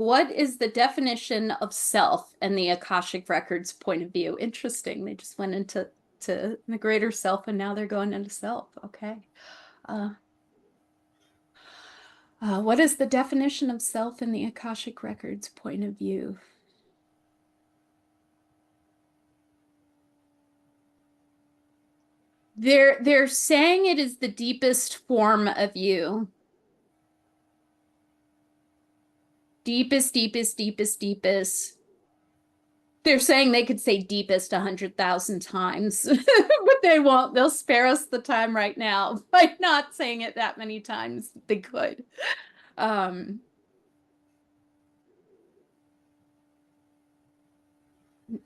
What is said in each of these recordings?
what is the definition of self and the Akashic Records point of view? Interesting. They just went into the greater self and now they're going into self. Okay. Uh, what is the definition of self in the Akashic Records point of view? They're saying it is the deepest form of you. Deepest, deepest, deepest, deepest. They're saying they could say deepest 100,000 times, but they won't. They'll spare us the time right now by not saying it that many times. They could.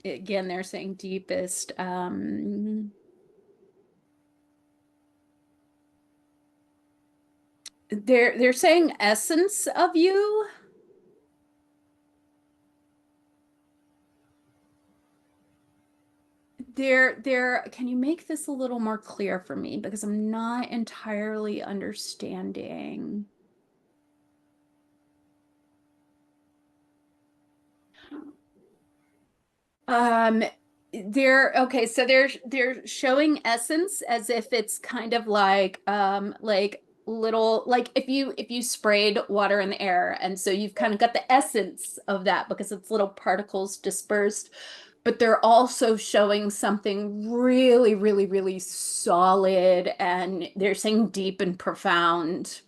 Again, they're saying deepest. They're saying essence of you. Can you make this a little more clear for me? Because I'm not entirely understanding. Okay, so they're showing essence as if it's kind of like little, like if you sprayed water in the air, and so you've kind of got the essence of that because it's little particles dispersed, but they're also showing something really, really, really solid, and they're saying deep and profound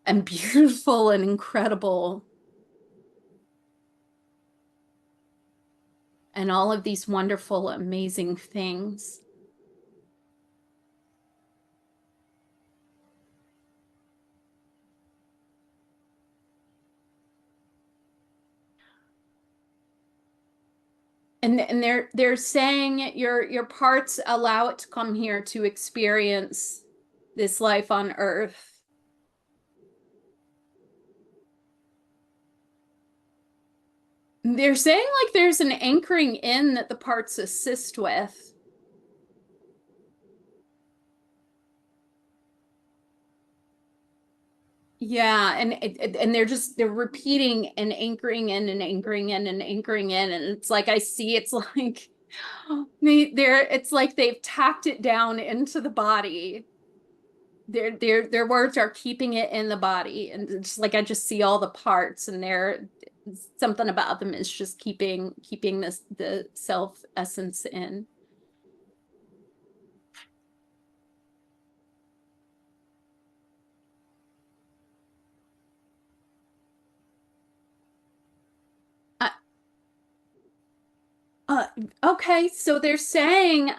and beautiful and incredible. And all of these wonderful, amazing things. And they're saying your parts allow it to come here to experience this life on Earth. They're saying like there's an anchoring in that the parts assist with. Yeah, and they're repeating and anchoring in and anchoring in and anchoring in, and it's like I see it's like it's like they've tacked it down into the body. Their words are keeping it in the body, and it's like I just see all the parts, and they're something about them is just keeping this the self essence in. Uh, uh, okay, so they're saying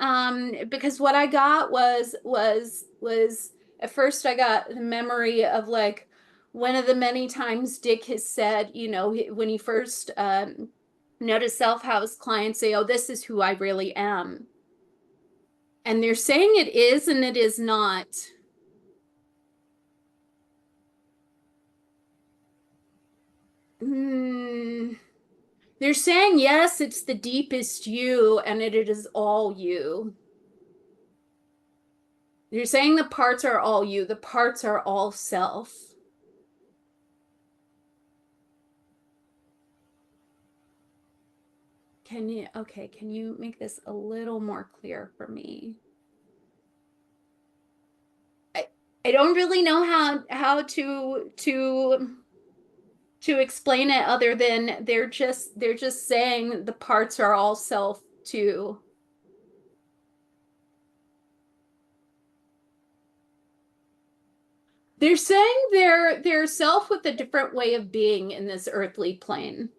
because what I got was at first I got the memory of like one of the many times Dick has said, you know, when he first noticed self-house clients say, "Oh, this is who I really am." And they're saying it is and it is not. Hmm. They're saying, yes, it's the deepest you and it is all you. You're saying the parts are all you, the parts are all self. Can you make this a little more clear for me? I, I don't really know how to explain it other than they're just saying the parts are all self too. They're saying they're self with a different way of being in this earthly plane.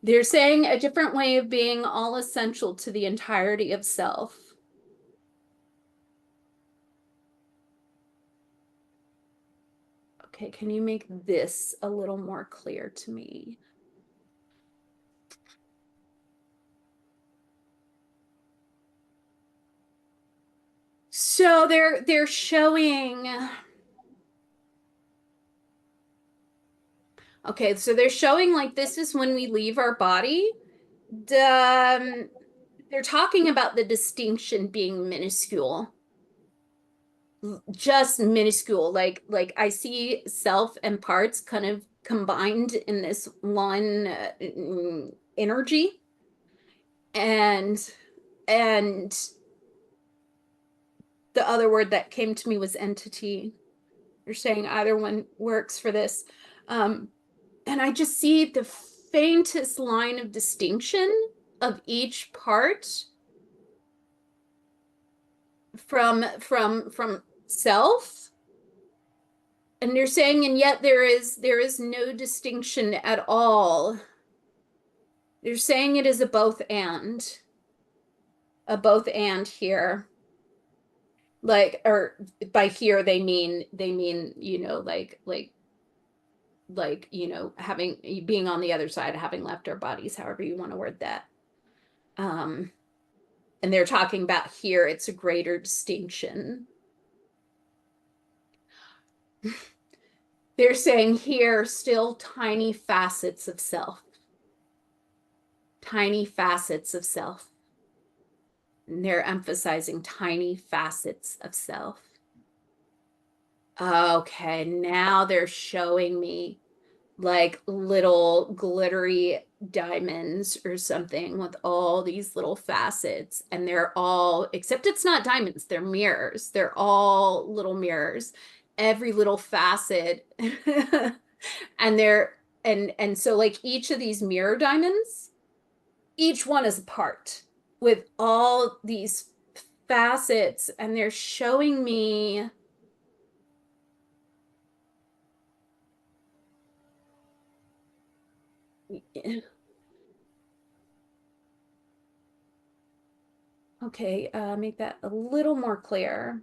They're saying a different way of being, all essential to the entirety of self. Okay, can you make this a little more clear to me? So they're showing. Okay, so they're showing like this is when we leave our body. The they're talking about the distinction being minuscule, just minuscule. Like I see self and parts kind of combined in this one energy, and and the other word that came to me was entity. You're saying either one works for this. And I just see the faintest line of distinction of each part from self. And they're saying, and yet there is no distinction at all. They're saying it is a both and here. Like, or by here they mean, you know, you know, having, being on the other side, having left our bodies, however you want to word that. And they're talking about here, it's a greater distinction. They're saying here, still tiny facets of self. Tiny facets of self. And they're emphasizing tiny facets of self. Okay, now they're showing me like little glittery diamonds or something with all these little facets, and they're all, except it's not diamonds, they're mirrors. They're all little mirrors, every little facet. And they're, and so like each of these mirror diamonds, each one is a part with all these facets, and they're showing me okay, make that a little more clear.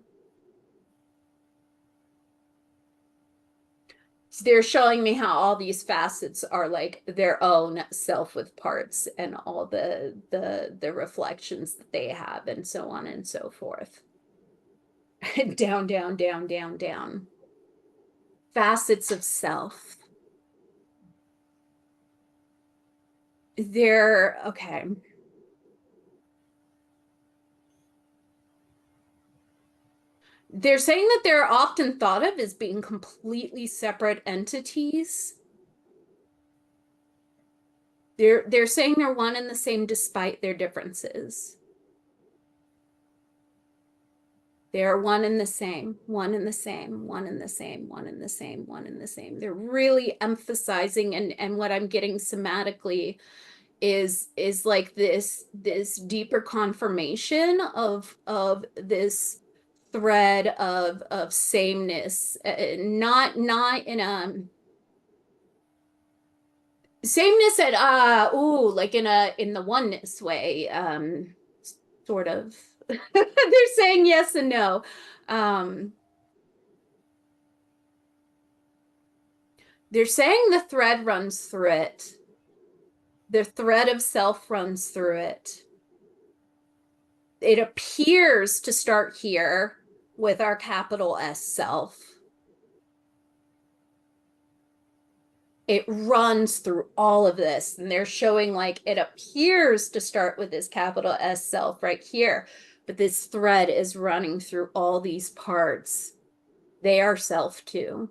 So they're showing me how all these facets are like their own self with parts, and all the reflections that they have, and so on and so forth. Down, down, down, down, down. Facets of self. They're okay. They're saying that they're often thought of as being completely separate entities. They're saying they're one and the same despite their differences. They're one and the same, one and the same, one and the same, one and the same, one and the same. They're really emphasizing, and what I'm getting somatically is like this deeper confirmation of this thread of sameness, not in a sameness at like in the oneness way, sort of. They're saying yes and no. They're saying the thread runs through it. The thread of self runs through it. It appears to start here with our capital S self. It runs through all of this, and they're showing like it appears to start with this capital S self right here, but this thread is running through all these parts. They are self too.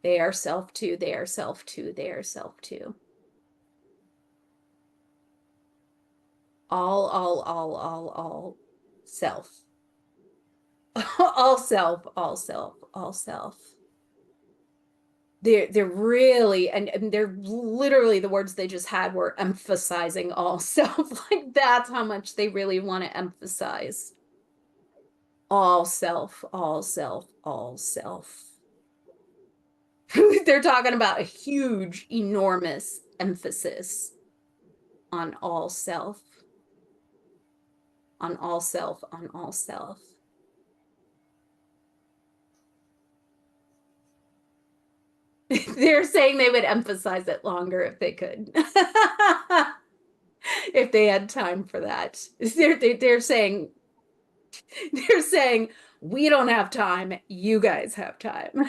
They are self too. They are self too. They are self too. All self. All self, all self, all self. They're really, and they're literally, the words they just had were emphasizing all self. Like that's how much they really want to emphasize all self, all self, all self. They're talking about a huge, enormous emphasis on all self, on all self, on all self. They're saying they would emphasize it longer if they could. If they had time for that. They're saying we don't have time, you guys have time.